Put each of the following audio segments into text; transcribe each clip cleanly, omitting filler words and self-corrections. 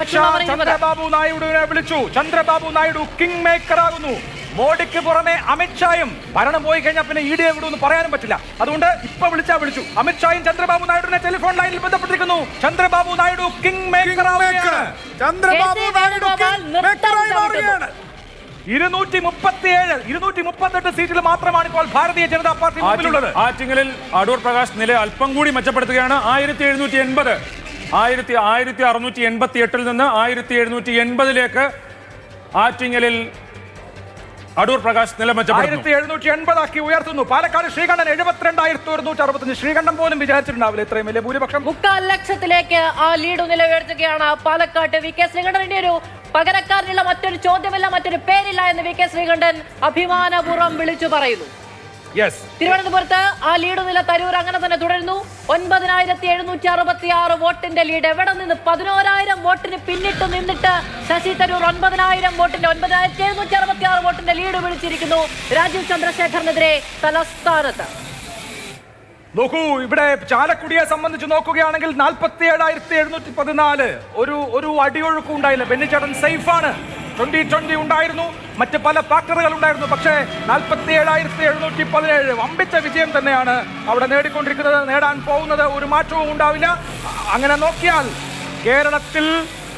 ചന്ദ്രബാബു നായിഡുവിനെ വിളിച്ചു. Chandrababu Naidu king maker ആകുന്നു. മോഡിക്ക് പുറമെ അമിത്ഷായും ഭരണം പോയി കഴിഞ്ഞാൽ പിന്നെ ഇ ഡി എവിടുന്ന് പറയാനും പറ്റില്ല. അതുകൊണ്ട് ഇപ്പൊ വിളിച്ചു. അമിത്ഷായും ചന്ദ്രബാബു നായിഡുവിനെ ടെലിഫോൺ ലൈനിൽ ബന്ധപ്പെട്ടിരിക്കുന്നു. ചന്ദ്രബാബു നായിഡു കിങ് മേക്കർ ആവുകയാണ്. 238 സീറ്റിൽ മാത്രമാണ് ഇപ്പോൾ ഭാരതീയ ജനതാ പാർട്ടി മുന്നിലുള്ളത്. ആറ്റിങ്ങലിൽ അടൂർ പ്രകാശ് നില അല്പം കൂടി മെച്ചപ്പെടുത്തുകയാണ്. 1688 നിന്ന് 1780 ആറ്റിങ്ങലിൽ അടൂർ പ്രകാശ് നില മെച്ചപ്പെടുത്തുന്നു. 1780 ഉയർത്തുന്നു. പാലക്കാട് ശ്രീകണ്ഠൻ 72,165. ശ്രീകണ്ഠൻ പോലും വിചാരിച്ചിട്ടുണ്ടാവില്ല ഇത്രയും വലിയ ഭൂരിപക്ഷം. 3/4 ലക്ഷത്തിലേക്ക് ആ ലീഡ് നിലയുയർത്തുകയാണ് പാലക്കാട്ട്. വി കെ ശ്രീകണ്ഠന്റെ ഒരു പകരക്കാരനുള്ള മറ്റൊരു ചോദ്യമില്ല, മറ്റൊരു പേരില്ല എന്ന് വി കെ ശ്രീകണ്ഠൻ അഭിമാനപൂർവ്വം വിളിച്ചു പറയുന്നു. തിരുവനന്തപുരത്ത് ആ ലീഡ് നില തരൂർ അങ്ങനെ തന്നെ തുടരുന്നു. 9,766 വോട്ടിന്റെ ലീഡ്. എവിടെ നിന്ന് 11,000 വോട്ടിന് പിന്നിട്ട് നിന്നിട്ട് ശശി തരൂർ 9,766 വോട്ടിന്റെ ലീഡ് വിളിച്ചിരിക്കുന്നു രാജീവ് ചന്ദ്രശേഖറിനെതിരെ തലസ്ഥാനത്ത്. നോക്കൂ, ഇവിടെ ചാലക്കുടിയെ സംബന്ധിച്ച് നോക്കുകയാണെങ്കിൽ 47,714. ഒരു അടിയൊഴുക്കും ഉണ്ടായില്ല. ബെന്നിച്ചേട്ടൻ സേഫാണ്. 2020 ഉണ്ടായിരുന്നു, മറ്റ് പല ഫാക്ടറുകൾ ഉണ്ടായിരുന്നു. പക്ഷേ 47,717 വമ്പിച്ച വിജയം തന്നെയാണ് അവിടെ നേടിക്കൊണ്ടിരിക്കുന്നത്. നേടാൻ പോകുന്നത് ഒരു മാറ്റവും ഉണ്ടാവില്ല. അങ്ങനെ നോക്കിയാൽ കേരളത്തിൽ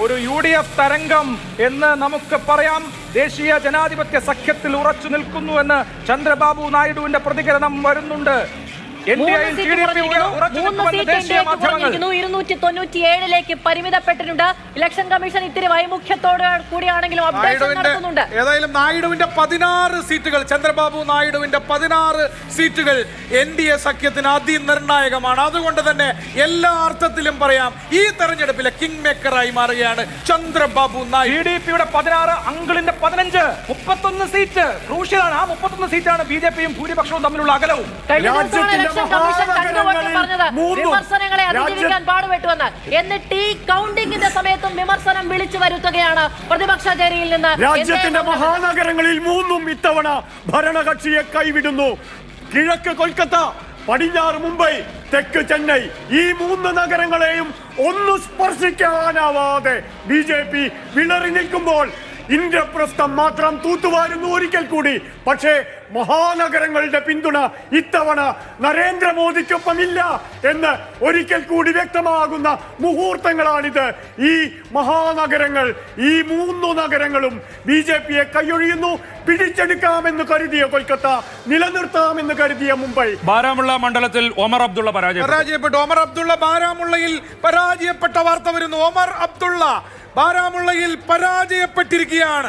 ഒരു UDF തരംഗം എന്ന് നമുക്ക് പറയാം. ദേശീയ ജനാധിപത്യ സഖ്യത്തിൽ ഉറച്ചു നിൽക്കുന്നു എന്ന് ചന്ദ്രബാബു നായിഡുവിന്റെ പ്രതികരണം വരുന്നുണ്ട്. 297 പരിമിതപ്പെട്ടിട്ടുണ്ട്. ഇലക്ഷൻ കമ്മീഷൻ ഇത്തിരി വൈമുഖ്യത്തോടെ കൂടിയാണെങ്കിലും ഏതായാലും നായിഡുവിന്റെ 16 സീറ്റുകൾ, ചന്ദ്രബാബു നായിഡുവിന്റെ 16 സീറ്റുകൾ NDA സഖ്യത്തിന് അതിനിർണായകമാണ്. അതുകൊണ്ട് തന്നെ എല്ലാ അർത്ഥത്തിലും പറയാം, ഈ തെരഞ്ഞെടുപ്പിലെ കിങ് മേക്കറായി മാറുകയാണ് ചന്ദ്രബാബു നായിഡു. TDPയുടെ 16, അങ്കിളിന്റെ 15, 31 സീറ്റ് ക്രൂഷ്യലാണ്. ആ 31 സീറ്റാണ് BJPയും ഭൂരിപക്ഷവും തമ്മിലുള്ള അകലവും. വിമർശനങ്ങളെ അതിജീവിക്കാൻ പാടുപെട്ടുവെന്ന്. എന്നിട്ട് ഈ കൗണ്ടിങ്ങിന്റെ സമയത്തും വിമർശനം വിളിച്ചു വരുത്തുകയാണ് പ്രതിപക്ഷ ചേരിയിൽ നിന്ന്. രാജ്യത്തിന്റെ മഹാനഗരങ്ങളിൽ 3 ഇത്തവണ ഭരണകക്ഷിയെ കൈവിടുന്നു. കിഴക്ക് കൊൽക്കത്ത, പടിഞ്ഞാറ് മുംബൈ, തെക്ക് ചെന്നൈ, ഈ 3 നഗരങ്ങളെയും ഒന്നും സ്പർശിക്കാനാവാതെ BJP വിളറി നിൽക്കുമ്പോൾ ഇന്ദ്രപ്രസ്ഥം മാത്രം തൂത്തുവാരുന്നു ഒരിക്കൽ കൂടി. പക്ഷേ മഹാനഗരങ്ങളുടെ പിന്തുണ ഇത്തവണ നരേന്ദ്രമോദിക്കൊപ്പമില്ല എന്ന് ഒരിക്കൽ കൂടി വ്യക്തമാകുന്ന മുഹൂർത്തങ്ങളാണിത്. ഈ മഹാനഗരങ്ങൾ, ഈ 3 നഗരങ്ങളും BJPയെ കൈയൊഴിയുന്നു. പിടിച്ചെടുക്കാമെന്ന് കരുതിയ കൊൽക്കത്ത, നിലനിർത്താമെന്ന് കരുതിയ മുംബൈ. ബാരാമുള്ള മണ്ഡലത്തിൽ ഒമർ അബ്ദുള്ള പരാജയപ്പെട്ടു. ഒമർ അബ്ദുള്ള ബാരാമുള്ളയിൽ പരാജയപ്പെട്ട വാർത്ത വരുന്നു. ഒമർ അബ്ദുള്ള ബാരാമുള്ളയിൽ പരാജയപ്പെട്ടിരിക്കുകയാണ്.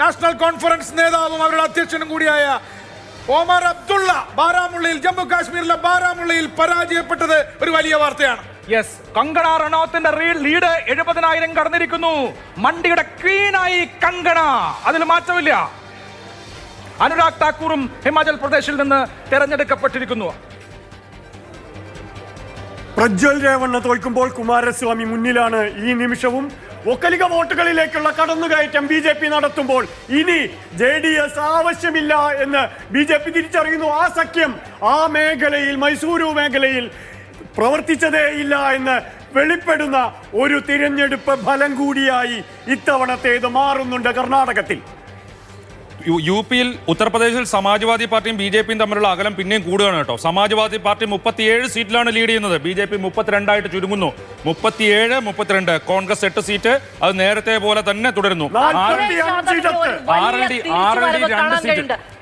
നാഷണൽ കോൺഫറൻസ് നേതാവും അവരുടെ അധ്യക്ഷനും കൂടിയായ ഒമർ അബ്ദുള്ള ബാരാമുള്ളയിൽ, ജമ്മു കാശ്മീരിലെ ബാരാമുള്ളയിൽ പരാജയപ്പെട്ടത് ഒരു വലിയ വാർത്തയാണ്. കങ്കണ റണൌത്തിന്റെ ലീഡ് 70,000 കടന്നിരിക്കുന്നു. മണ്ഡിയുടെ ക്വീനായി കങ്കണ, അതിൽ മാറ്റമില്ല. അനുരാഗ് താക്കൂറും ഹിമാചൽ പ്രദേശിൽ നിന്ന് തെരഞ്ഞെടുക്കപ്പെട്ടിരിക്കുന്നു. പ്രജ്വൽ രേവണ്ണ തോൽക്കുമ്പോൾ കുമാരസ്വാമി മുന്നിലാണ്. ഈ നിമിഷവും ഒക്കലിക വോട്ടുകളിലേക്കുള്ള കടന്നുകയറ്റം BJP നടത്തുമ്പോൾ ഇനി JDS ആവശ്യമില്ല എന്ന് BJP തിരിച്ചറിയുന്നു. ആ സഖ്യം ആ മേഖലയിൽ, മൈസൂരു മേഖലയിൽ പ്രവർത്തിച്ചതേയില്ല എന്ന് വെളിപ്പെടുന്ന ഒരു തിരഞ്ഞെടുപ്പ് ഫലം കൂടിയായി ഇത്തവണത്തേത് മാറുന്നുണ്ട് കർണാടകത്തിൽ. UPയിൽ, ഉത്തർപ്രദേശിൽ സമാജ്വാദി പാർട്ടിയും BJPയും തമ്മിലുള്ള അകലം പിന്നെയും കൂടുകയാണ് കേട്ടോ. സമാജ്വാദി പാർട്ടി 37 സീറ്റിലാണ് ലീഡ് ചെയ്യുന്നത്. BJP 32 ചുരുങ്ങുന്നു. 37-32. കോൺഗ്രസ് 8 സീറ്റ്, അത് നേരത്തെ പോലെ തന്നെ തുടരുന്നു.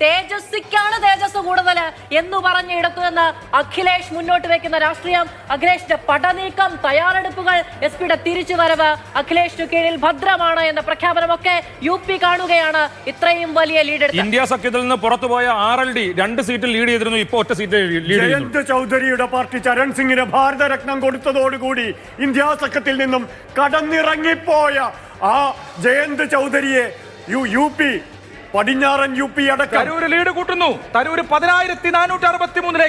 തേജസ്വിക്കാണ് തേജസ് കൂടുതൽ എന്ന് പറഞ്ഞിടത്തു നിന്ന് അഖിലേഷ് മുന്നോട്ട് വെക്കുന്ന രാഷ്ട്രീയം, അഖിലേഷിന്റെ പടനീക്കം, തയ്യാറെടുപ്പുകൾ, SP-യുടെ തിരിച്ചുവരവ്, അഖിലേഷിന് കീഴിൽ ഭദ്രമാണ് എന്ന പ്രഖ്യാപനമൊക്കെ UP കാണുകയാണ്. ഇത്രയും വലിയ ഇന്ത്യ സഖ്യത്തിൽ നിന്ന് പുറത്തുപോയ RLD 2 സീറ്റിൽ ലീഡ് ചെയ്തിരുന്നു. ഇപ്പോൾ 1 സീറ്റ് ലീഡ് ചെയ്യുന്നു. ജയന്ത് ചൗധരിയുടെ പാർട്ടി ചരൺ സിംഗിന് ഭാരതരത്നം കൊടുത്തതോടുകൂടി ഇന്ത്യ സഖ്യത്തിൽ നിന്നും കടന്നിറങ്ങിപ്പോയ ആ ജയന്ത് ചൗധരിയെ UP, പടിഞ്ഞാറൻ UP അടക്കം തരൂര് ലീഡ് കൂട്ടുന്നു. തരൂര് 10,463